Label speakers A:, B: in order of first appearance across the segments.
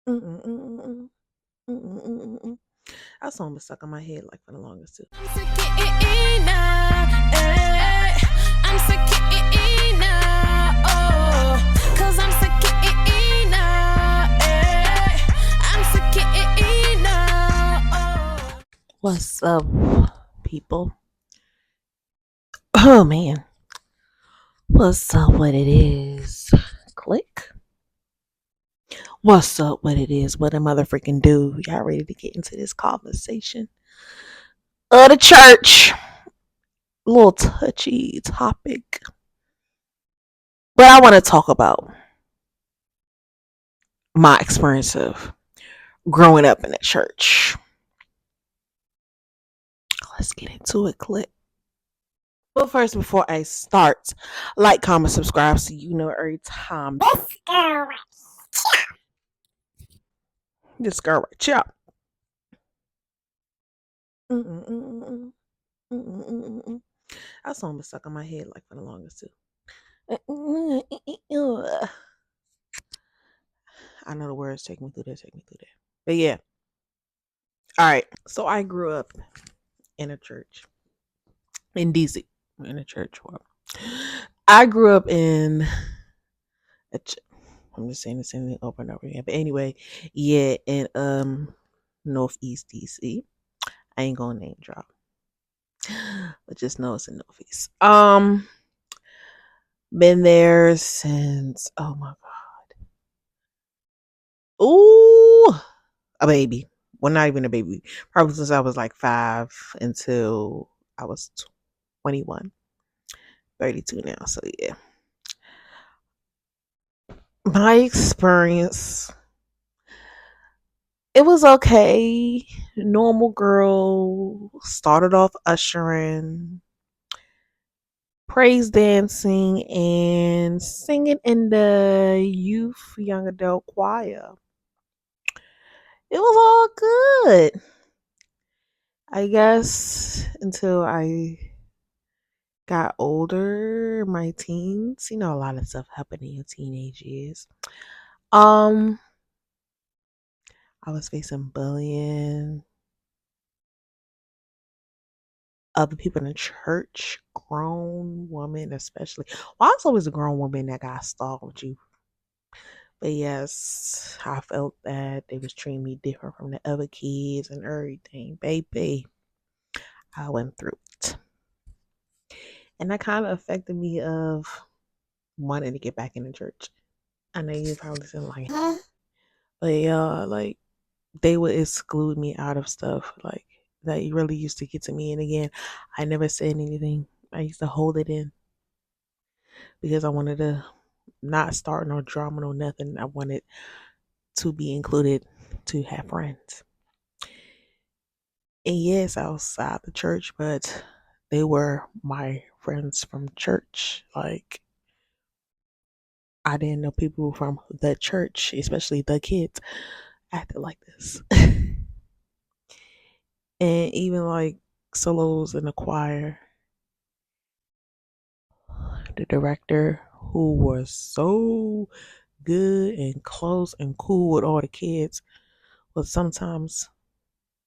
A: Mm-mm-mm-mm. Mm-mm-mm-mm. That song been stuck in my head like for the longest too.
B: I'm sick of now, eh. I'm sick of now, oh. 'Cause I'm sick of now, eh. I'm sick of now, oh.
A: What's up, people? Oh man, what's up? What it is? Click. What's up? What it is? What a motherfucking do? Y'all ready to get into this conversation of the church? A little touchy topic, but I want to talk about my experience of growing up in the church. Let's get into it. Click. But first, before I start, like, comment, subscribe so you know every time this girl right here. Mm-mm-mm-mm. Mm-mm-mm-mm. That song been stuck in my head like for the longest too. I know the words. Take me through there. Take me through there. But yeah. All right. So I grew up in a church in DC. In a church. Well, I grew up in a I'm just saying the same thing over and over again. But anyway, yeah, in Northeast DC. I ain't gonna name drop. But just know it's in Northeast. Been there since, oh my god. Ooh, a baby. Well, not even a baby. Probably since I was like 5 until I was 21. 32 now. So yeah. My experience, it was okay. Normal girl. Started off ushering, praise dancing, and singing in the youth young adult choir. It was all good, I guess, until I got older, my teens. You know, a lot of stuff happened in your teenage years. Um, I was facing bullying, other people in the church, grown women especially. Well, I was always a grown woman that got stalked with you. But yes, I felt that they was treating me different from the other kids and everything. Baby, I went through it. And that kind of affected me of wanting to get back in the church. I know you probably didn't like it. But yeah, like they would exclude me out of stuff like that really used to get to me. And again, I never said anything. I used to hold it in because I wanted to not start no drama, no nothing. I wanted to be included, to have friends. And yes, outside the church, but they were my friends from church. Like I didn't know people from the church, especially the kids, acted like this. And even like solos in the choir, the director who was so good and close and cool with all the kids would sometimes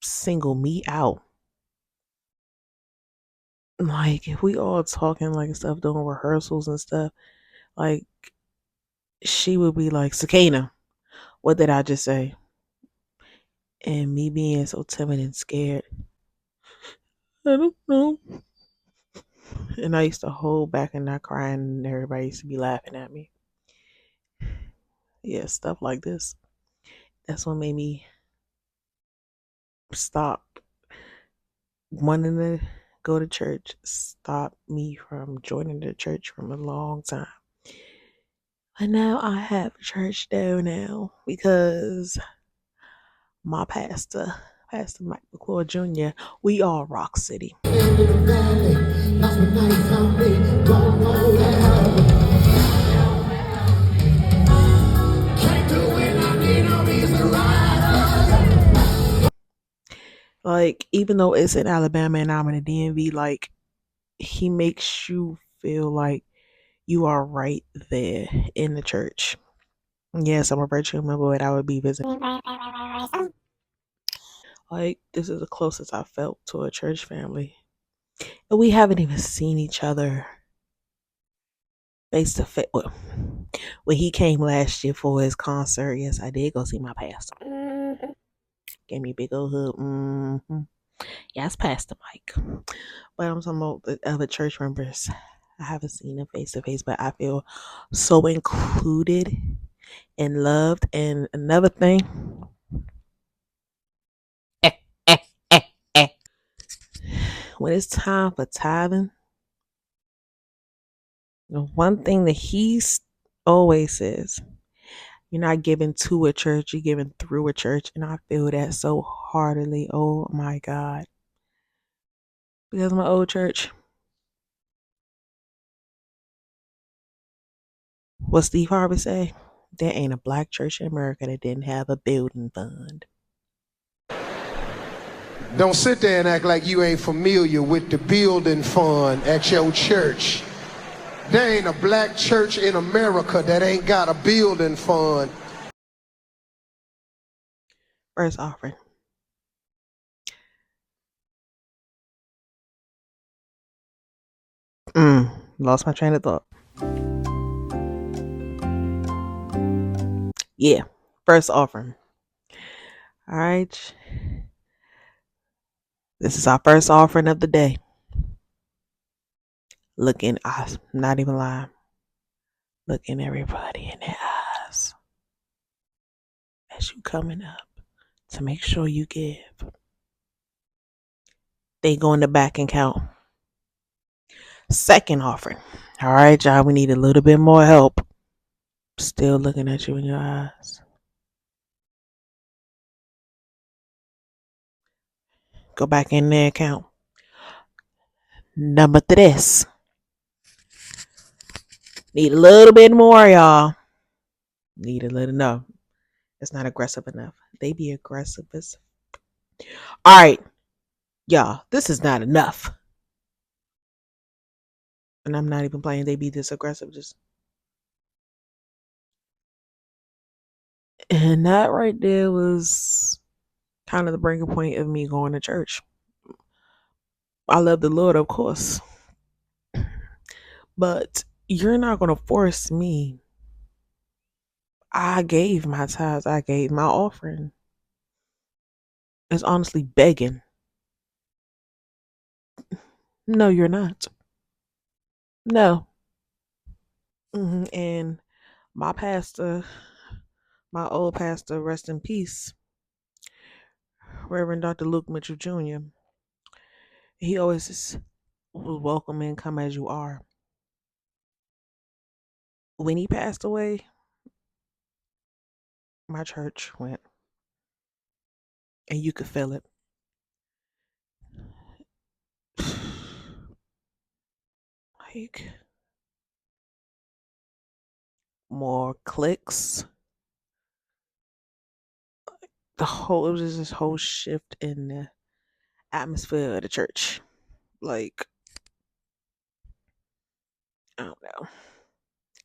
A: single me out. Like if we all talking like stuff doing rehearsals and stuff, like she would be like, Sakina, what did I just say? And me being so timid and scared, I don't know. And I used to hold back and not crying, and everybody used to be laughing at me. Yeah, stuff like this. That's what made me stop wanting to go to church. Stop me from joining the church from a long time. But now I have church there now because my pastor, Pastor Mike McClure Jr., we all Rock City. Like, even though it's in Alabama and I'm in the DMV, like, he makes you feel like you are right there in the church. Yes, I'm a virtual member, but I would be visiting. Like, this is the closest I felt to a church family. And we haven't even seen each other face to face. Well, when he came last year for his concert, yes, I did go see my pastor. Gave me a big old hug. Yes, Pastor Mike. But I'm talking about the other church members. I haven't seen them face to face, but I feel so included and loved. And another thing, when it's time for tithing, the one thing that he's always says, you're not giving to a church, you're giving through a church. And I feel that so heartily. Oh my God. Because my old church, what Steve Harvey say? There ain't a black church in America that didn't have a building fund.
C: Don't sit there and act like you ain't familiar with the building fund at your church. There ain't a black church in America that ain't got a building fund.
A: First offering. Lost my train of thought. Yeah. First offering. All right. This is our first offering of the day. Looking, I'm not even lying. Looking everybody in the eyes as you coming up to make sure you give. They go in the back and count. Second offering. All right, y'all, we need a little bit more help. Still looking at you in your eyes. Go back in there and count. Number 3. Need a little bit more, y'all. Need a little. No, it's not aggressive enough. They be aggressive as. All right, y'all, this is not enough. And I'm not even playing. They be this aggressive. Just. And that right there was kind of the breaking point of me going to church. I love the Lord, of course. But you're not going to force me. I gave my tithes. I gave my offering. It's honestly begging. No, you're not. No. And my pastor, my old pastor, rest in peace, Reverend Dr. Luke Mitchell Jr., he always was welcome and come as you are. When he passed away, my church went, and you could feel it. Like more clicks. It was just this whole shift in the atmosphere of the church. Like, I don't know.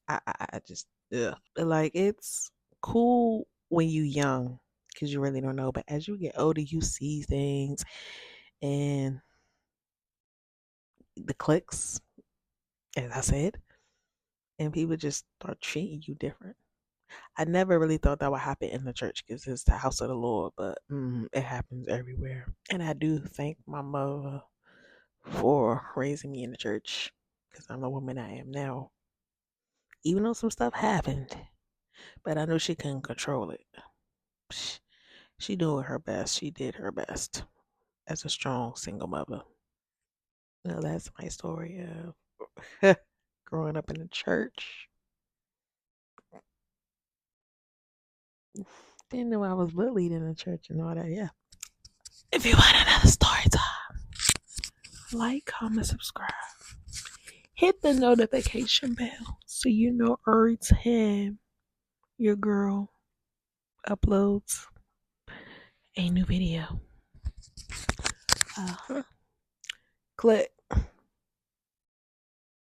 A: I just, ugh. Like, it's cool when you young because you really don't know. But as you get older, you see things and the clicks, as I said, and people just start treating you different. I never really thought that would happen in the church because it's the house of the Lord, but it happens everywhere. And I do thank my mother for raising me in the church because I'm the woman I am now. Even though some stuff happened, but I know she couldn't control it. She doing her best. She did her best as a strong single mother. Now that's my story of growing up in the church. Didn't know I was bullied in the church and all that. Yeah. If you want another story time, like, comment, subscribe. Hit the notification bell so you know every time your girl uploads a new video. Click.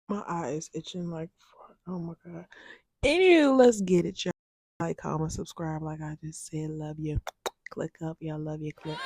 A: My eyes itching like, oh my God. Anywho, let's get it, y'all. Like, comment, subscribe. Like I just said, love you. Click up, y'all. Love you. Click.